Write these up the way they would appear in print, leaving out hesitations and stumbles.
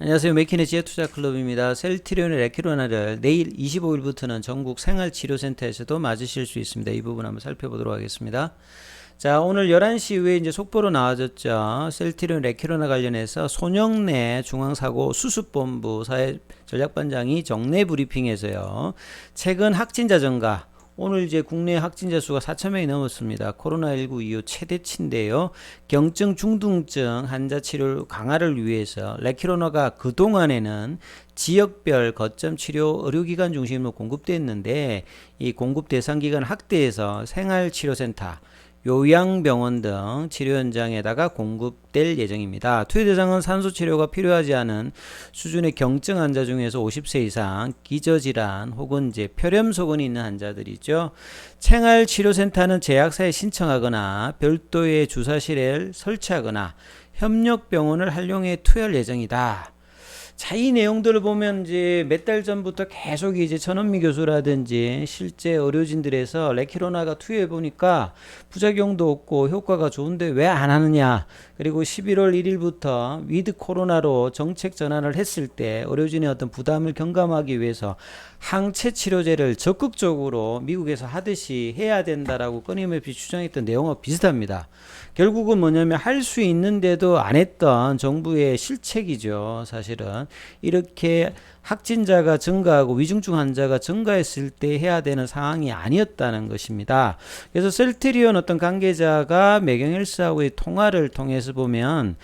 안녕하세요. 맥킨의 지혜투자클럽입니다. 셀트리온의 레키로나를 내일 25일부터는 전국 생활치료센터에서도 맞으실 수 있습니다. 이 부분 한번 살펴보도록 하겠습니다. 자, 오늘 11시 이후에 이제 속보로 나와졌죠. 셀트리온 레키로나 관련해서 손영래 중앙사고 수습본부 사회전략반장이 정례 브리핑에서요. 최근 확진자 증가, 오늘 이제 국내 확진자 수가 4,000명이 넘었습니다. 코로나19 이후 최대치인데요. 경증, 중증증 환자 치료 강화를 위해서 레키로나가 그동안에는 지역별 거점 치료 의료기관 중심으로 공급됐는데 이 공급 대상 기간 확대해서 생활치료센터, 요양병원 등 치료 현장에다가 공급될 예정입니다. 투여 대상은 산소 치료가 필요하지 않은 수준의 경증 환자 중에서 50세 이상, 기저질환 혹은 이제 폐렴소근이 있는 환자들이죠. 생활치료센터는 제약사에 신청하거나 별도의 주사실에 설치하거나 협력병원을 활용해 투여할 예정이다. 자, 이 내용들을 보면 이제 몇 달 전부터 계속 이제 전원미 교수라든지 실제 의료진들에서 레키로나가 투여해 보니까 부작용도 없고 효과가 좋은데 왜 안 하느냐. 그리고 11월 1일부터 위드 코로나로 정책 전환을 했을 때 의료진의 어떤 부담을 경감하기 위해서 항체 치료제를 적극적으로 미국에서 하듯이 해야 된다라고 끊임없이 주장했던 내용과 비슷합니다. 결국은 뭐냐면 할 수 있는데도 안 했던 정부의 실책이죠. 사실은 이렇게 확진자가 증가하고 위중증 환자가 증가했을 때 해야 되는 상황이 아니었다는 것입니다. 그래서 셀트리온 어떤 관계자가 매경헬스하고의 통화를 통해서 보면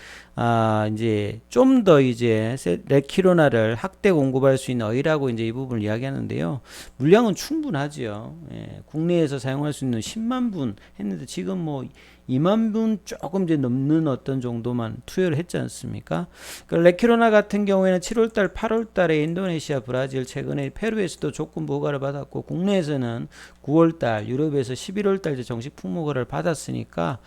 이제 좀 더 이제 레키로나를 확대 공급할 수 있는 어이라고 이제 이 부분을 이야기하는데요. 물량은 충분하죠. 예, 국내에서 사용할 수 있는 10만 분 했는데 지금 뭐 2만 분 조금 이제 넘는 어떤 정도만 투여를 했지 않습니까? 그 레키로나 같은 경우에는 7월달, 8월달에 인도네시아, 브라질, 최근에 페루에서도 조건부 허가를 받았고 국내에서는 9월달, 유럽에서 11월달 이제 정식 품목허가를 받았으니까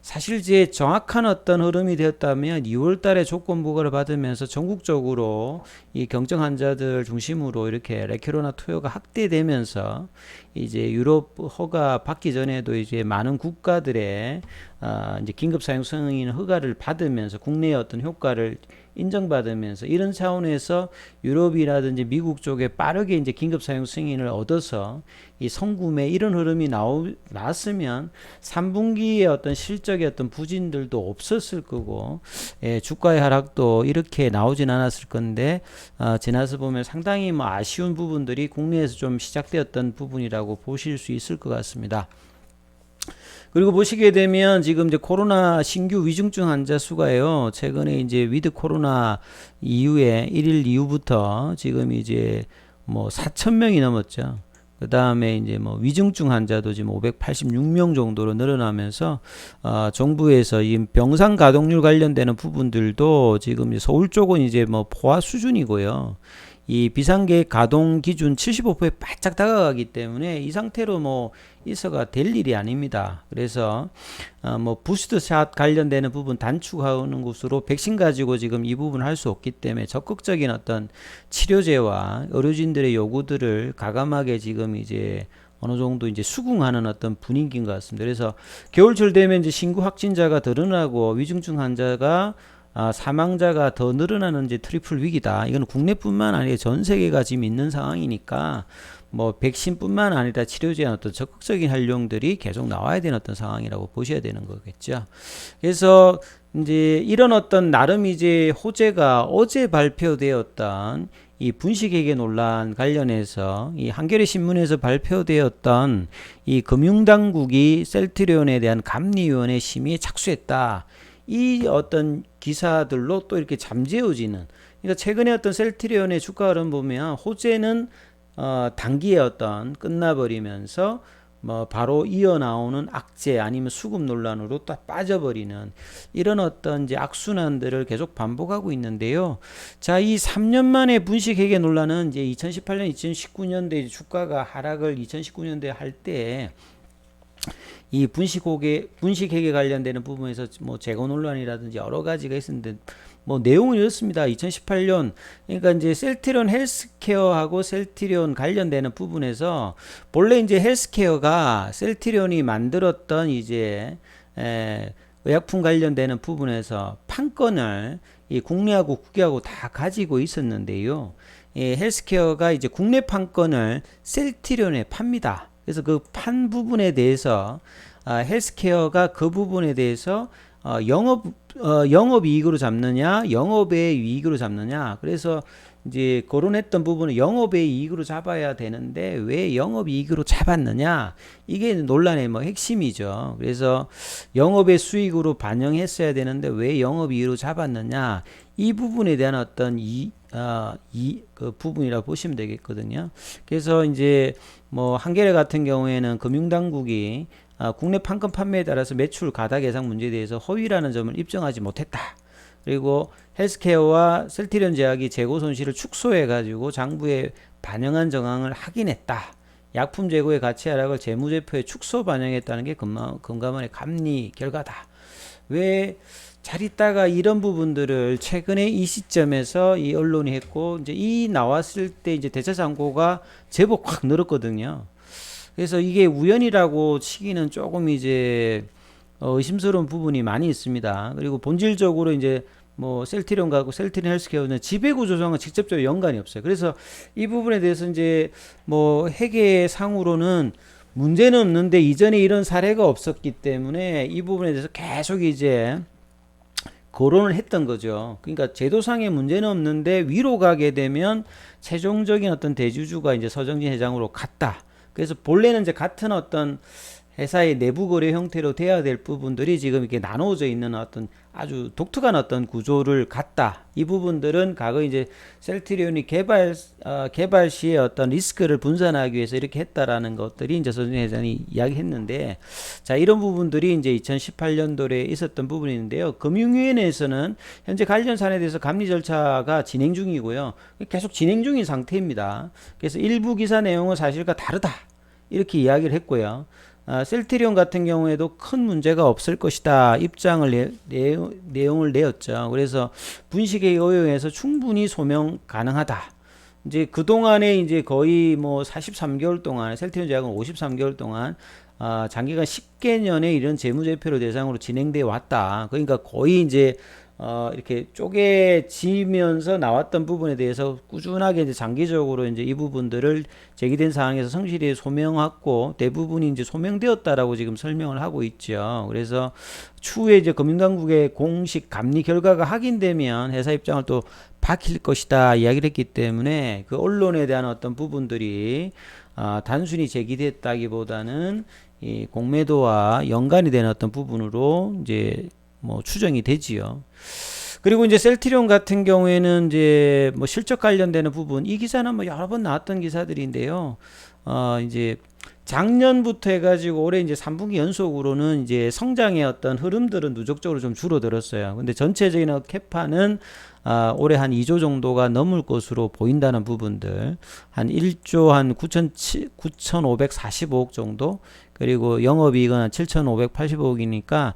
사실 이제 정확한 어떤 흐름이 되었다면 2월달에 조건부 허가를 받으면서 전국적으로 이 경증 환자들 중심으로 이렇게 레키로나 투여가 확대되면서 이제 유럽 허가 받기 전에도 이제 많은 국가들의 이제 긴급 사용 승인 허가를 받으면서 국내의 어떤 효과를 인정받으면서 이런 차원에서 유럽이라든지 미국 쪽에 빠르게 이제 긴급 사용 승인을 얻어서 이 성구매 이런 흐름이 나왔으면 3분기에 어떤 실적의 어떤 부진들도 없었을 거고, 예, 주가의 하락도 이렇게 나오진 않았을 건데 지나서 보면 상당히 뭐 아쉬운 부분들이 국내에서 좀 시작되었던 부분이라고 보실 수 있을 것 같습니다. 그리고 보시게 되면 지금 이제 코로나 신규 위중증 환자 수가요. 최근에 이제 위드 코로나 이후에 1일 이후부터 지금 이제 뭐 4천 명이 넘었죠. 그 다음에 이제 뭐 위중증 환자도 지금 586명 정도로 늘어나면서 정부에서 이 병상 가동률 관련되는 부분들도 지금 서울 쪽은 이제 뭐 포화 수준이고요. 이 비상계획 가동 기준 75%에 바짝 다가가기 때문에 이 상태로 뭐 있어가 될 일이 아닙니다. 그래서 뭐 부스트샷 관련되는 부분 단축하는 것으로 백신 가지고 지금 이 부분 할 수 없기 때문에 적극적인 어떤 치료제와 의료진들의 요구들을 가감하게 지금 이제 어느 정도 이제 수긍하는 어떤 분위기인 것 같습니다. 그래서 겨울철 되면 이제 신규 확진자가 더 늘어나고 위중증 환자가 사망자가 더 늘어나는 이제 트리플 위기다. 이건 국내뿐만 아니라 전 세계가 지금 있는 상황이니까 뭐 백신뿐만 아니라 치료제의 어떤 적극적인 활용들이 계속 나와야 되는 어떤 상황이라고 보셔야 되는 거겠죠. 그래서 이제 이런 어떤 나름 이제 호재가 어제 발표되었던 이 분식회계 논란 관련해서 이 한겨레 신문에서 발표되었던 이 금융당국이 셀트리온에 대한 감리위원회 심의에 착수했다. 이 어떤 기사들로 또 이렇게 잠재워지는, 그러니까 최근에 어떤 셀트리온의 주가 흐름 보면 호재는 단기에 어떤 끝나버리면서 뭐 바로 이어 나오는 악재 아니면 수급 논란으로 또 빠져버리는 이런 어떤 이제 악순환들을 계속 반복하고 있는데요. 자, 이 3년 만에 분식회계 논란은 이제 2018년, 2019년도에 주가가 하락을 2019년도에 할 때 이 분식회계 관련되는 부분에서 뭐 재고 논란이라든지 여러 가지가 있었는데 뭐 내용은 이렇습니다. 2018년 그러니까 이제 셀트리온 헬스케어하고 셀트리온 관련되는 부분에서 본래 이제 헬스케어가 셀트리온이 만들었던 이제 의약품 관련되는 부분에서 판권을 이 국내하고 국외하고 다 가지고 있었는데요. 헬스케어가 이제 국내 판권을 셀트리온에 팝니다. 그래서 그 판 부분에 대해서 헬스케어가 그 부분에 대해서 영업이익으로 잡느냐, 영업의 이익으로 잡느냐. 그래서 이제 거론했던 부분은 영업의 이익으로 잡아야 되는데 왜 영업이익으로 잡았느냐, 이게 논란의 뭐 핵심이죠. 그래서 영업의 수익으로 반영했어야 되는데 왜 영업이익으로 잡았느냐, 이 부분에 대한 어떤 그 부분이라고 보시면 되겠거든요. 그래서 이제 뭐 한겨레 같은 경우에는 금융당국이 국내 판권 판매에 따라서 매출 가닥 예상 문제에 대해서 허위라는 점을 입증하지 못했다. 그리고 헬스케어와 셀트리온 제약이 재고 손실을 축소해 가지고 장부에 반영한 정황을 확인했다. 약품 재고의 가치 하락을 재무제표에 축소 반영했다는 게 금감원의 감리 결과다. 왜 잘 있다가 이런 부분들을 최근에 이 시점에서 이 언론이 했고, 이제 이 나왔을 때 이제 대차 잔고가 제법 확 늘었거든요. 그래서 이게 우연이라고 치기는 조금 이제 의심스러운 부분이 많이 있습니다. 그리고 본질적으로 이제 뭐 셀트리온하고 셀트리온 헬스케어는 지배구 조정과 직접적으로 연관이 없어요. 그래서 이 부분에 대해서 이제 뭐 회계상으로는 문제는 없는데 이전에 이런 사례가 없었기 때문에 이 부분에 대해서 계속 이제 거론을 했던 거죠. 그러니까 제도상의 문제는 없는데 위로 가게 되면 최종적인 어떤 대주주가 이제 서정진 회장으로 갔다. 그래서 본래는 이제 같은 어떤 회사의 내부 거래 형태로 돼야 될 부분들이 지금 이렇게 나눠져 있는 어떤 아주 독특한 어떤 구조를 갖다. 이 부분들은 과거 이제 셀트리온이 개발 시에 어떤 리스크를 분산하기 위해서 이렇게 했다라는 것들이 이제 서준 회장이 이야기했는데, 자, 이런 부분들이 이제 2018년도에 있었던 부분인데요. 금융위원회에서는 현재 관련 사안에 대해서 감리 절차가 진행 중이고요. 계속 진행 중인 상태입니다. 그래서 일부 기사 내용은 사실과 다르다, 이렇게 이야기를 했고요. 셀트리온 같은 경우에도 큰 문제가 없을 것이다 입장을 내용을 내었죠. 그래서 분식의 의혹에서 충분히 소명 가능하다. 이제 그 동안에 이제 거의 뭐 43개월 동안, 셀트리온 제약은 53개월 동안 장기간 10개년의 이런 재무제표를 대상으로 진행되어 왔다. 그러니까 거의 이제 이렇게 쪼개지면서 나왔던 부분에 대해서 꾸준하게 이제 장기적으로 이제 이 부분들을 제기된 사항에서 성실히 소명하고 대부분이 이제 소명되었다라고 지금 설명을 하고 있죠. 그래서 추후에 이제 금융당국의 공식 감리 결과가 확인되면 회사 입장을 또 밝힐 것이다 이야기를 했기 때문에 그 언론에 대한 어떤 부분들이 단순히 제기됐다기보다는 이 공매도와 연관이 되는 어떤 부분으로 이제 뭐 추정이 되지요. 그리고 이제 셀트리온 같은 경우에는 이제 뭐 실적 관련되는 부분, 이 기사는 뭐 여러 번 나왔던 기사들인데요. 이제 작년부터 해가지고 올해 이제 3분기 연속으로는 이제 성장의 어떤 흐름들은 누적적으로 좀 줄어들었어요. 근데 전체적인 캐파는 올해 한 2조 정도가 넘을 것으로 보인다는 부분들, 한 1조 한 9,545억 정도, 그리고 영업이익은 한 7,585억이니까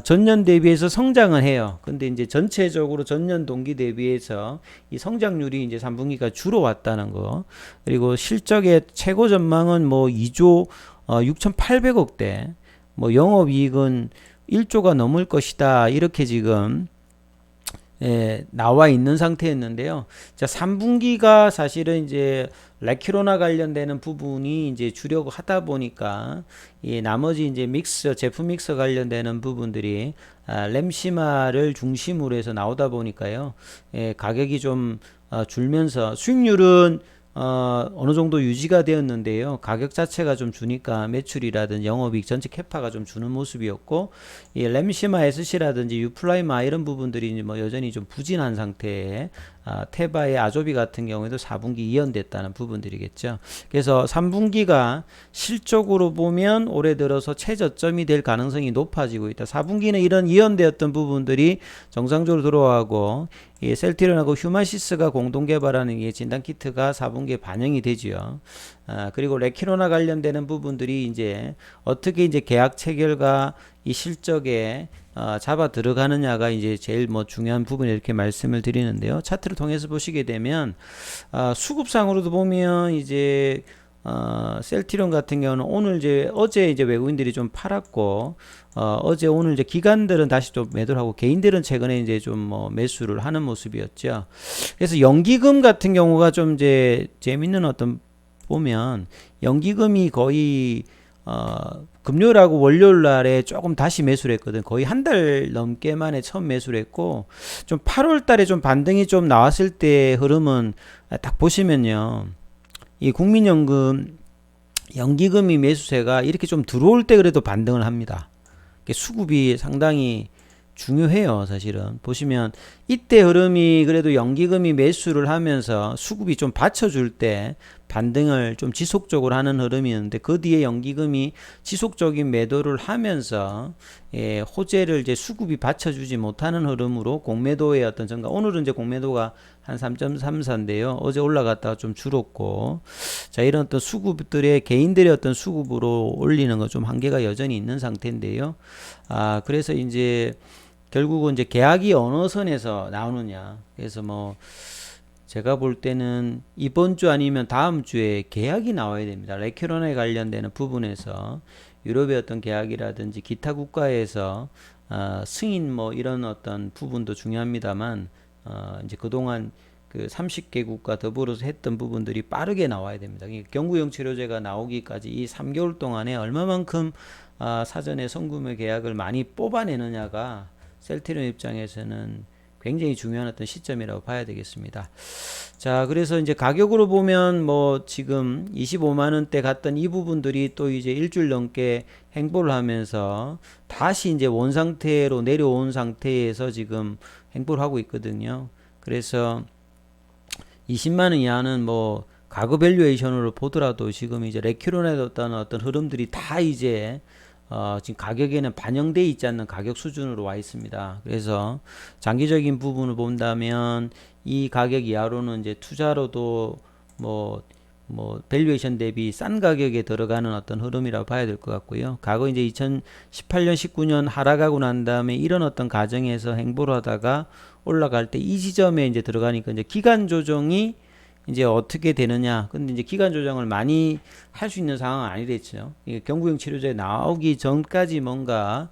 전년 대비해서 성장은 해요. 근데 이제 전체적으로 전년 동기 대비해서 이 성장률이 이제 3분기가 줄어왔다는 거. 그리고 실적의 최고 전망은 뭐 2조 6,800억대, 뭐 영업이익은 1조가 넘을 것이다. 이렇게 지금 나와 있는 상태였는데요. 자, 3분기가 사실은 이제 레키로나 관련되는 부분이 이제 주려고 하다 보니까 이 나머지 이제 제품 믹서 관련되는 부분들이 램시마를 중심으로 해서 나오다 보니까요. 가격이 좀 줄면서 수익률은 어느 정도 유지가 되었는데요. 가격 자체가 좀 주니까 매출이라든지 영업이익 전체 캐파가 좀 주는 모습이었고, 이 램시마 SC라든지 유플라이마 이런 부분들이 뭐 여전히 좀 부진한 상태에 테바의 아조비 같은 경우에도 4분기 이연됐다는 부분들이겠죠. 그래서 3분기가 실적으로 보면 올해 들어서 최저점이 될 가능성이 높아지고 있다. 4분기는 이런 이연되었던 부분들이 정상적으로 들어가고, 이 셀트리온하고 휴마시스가 공동 개발하는 이 진단 키트가 4분기에 반영이 되지요. 그리고 레키로나 관련되는 부분들이 이제 어떻게 이제 계약 체결과 이 실적에 잡아 들어가느냐가 이제 제일 뭐 중요한 부분이 이렇게 말씀을 드리는데요. 차트를 통해서 보시게 되면 수급상으로도 보면 이제 셀트리온 같은 경우는 어제 이제 외국인들이 좀 팔았고, 어제 오늘 이제 기관들은 다시 좀 매도를 하고, 개인들은 최근에 이제 좀 뭐 매수를 하는 모습이었죠. 그래서 연기금 같은 경우가 좀 이제 재밌는 어떤 보면, 연기금이 거의 금요일하고 월요일 날에 조금 다시 매수를 했거든. 거의 한 달 넘게 만에 처음 매수를 했고, 좀 8월 달에 좀 반등이 좀 나왔을 때 흐름은 딱 보시면요. 이 국민연금 연기금이 매수세가 이렇게 좀 들어올 때 그래도 반등을 합니다. 수급이 상당히 중요해요, 사실은. 보시면 이때 흐름이 그래도 연기금이 매수를 하면서 수급이 좀 받쳐줄 때 반등을 좀 지속적으로 하는 흐름이었는데, 그 뒤에 연기금이 지속적인 매도를 하면서 호재를 이제 수급이 받쳐주지 못하는 흐름으로 공매도의 어떤 증가, 오늘은 이제 공매도가 한 3.34인데요. 어제 올라갔다가 좀 줄었고, 자, 이런 어떤 수급들의 개인들의 어떤 수급으로 올리는 거 좀 한계가 여전히 있는 상태인데요. 그래서 이제 결국은 이제 계약이 어느 선에서 나오느냐. 그래서 뭐 제가 볼 때는 이번 주 아니면 다음 주에 계약이 나와야 됩니다. 레큐론에 관련되는 부분에서 유럽의 어떤 계약이라든지 기타 국가에서 승인 뭐 이런 어떤 부분도 중요합니다만, 이제 그동안 그 30개국과 더불어서 했던 부분들이 빠르게 나와야 됩니다. 경구용 치료제가 나오기까지 이 3개월 동안에 얼마만큼 사전에 성금의 계약을 많이 뽑아내느냐가 셀트리온 입장에서는 굉장히 중요한 어떤 시점이라고 봐야 되겠습니다. 자, 그래서 이제 가격으로 보면 뭐 지금 25만 원대 갔던 이 부분들이 또 이제 일주일 넘게 행보를 하면서 다시 이제 원 상태로 내려온 상태에서 지금 행보를 하고 있거든요. 그래서 20만 원 이하는 뭐 가그 밸류에이션으로 보더라도 지금 이제 레큐론에 어떤 흐름들이 다 이제 지금 가격에는 반영되어 있지 않는 가격 수준으로 와 있습니다. 그래서 장기적인 부분을 본다면 이 가격 이하로는 이제 투자로도 뭐 밸류에이션 대비 싼 가격에 들어가는 어떤 흐름이라고 봐야 될 것 같고요. 과거 이제 2018년 19년 하락하고 난 다음에 이런 어떤 과정에서 행보를 하다가 올라갈 때 이 지점에 이제 들어가니까 이제 기간 조정이 이제 어떻게 되느냐. 근데 이제 기간 조정을 많이 할 수 있는 상황은 아니랬죠. 경구용 치료제 나오기 전까지 뭔가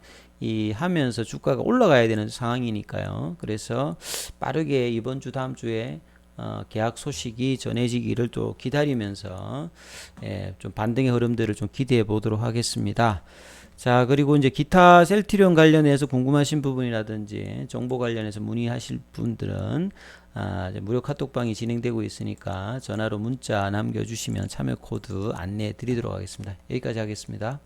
하면서 주가가 올라가야 되는 상황이니까요. 그래서 빠르게 이번 주 다음 주에 계약 소식이 전해지기를 또 기다리면서 좀 반등의 흐름들을 좀 기대해 보도록 하겠습니다. 자, 그리고 이제 기타 셀트리온 관련해서 궁금하신 부분이라든지 정보 관련해서 문의하실 분들은 이제 무료 카톡방이 진행되고 있으니까 전화로 문자 남겨주시면 참여 코드 안내해 드리도록 하겠습니다. 여기까지 하겠습니다.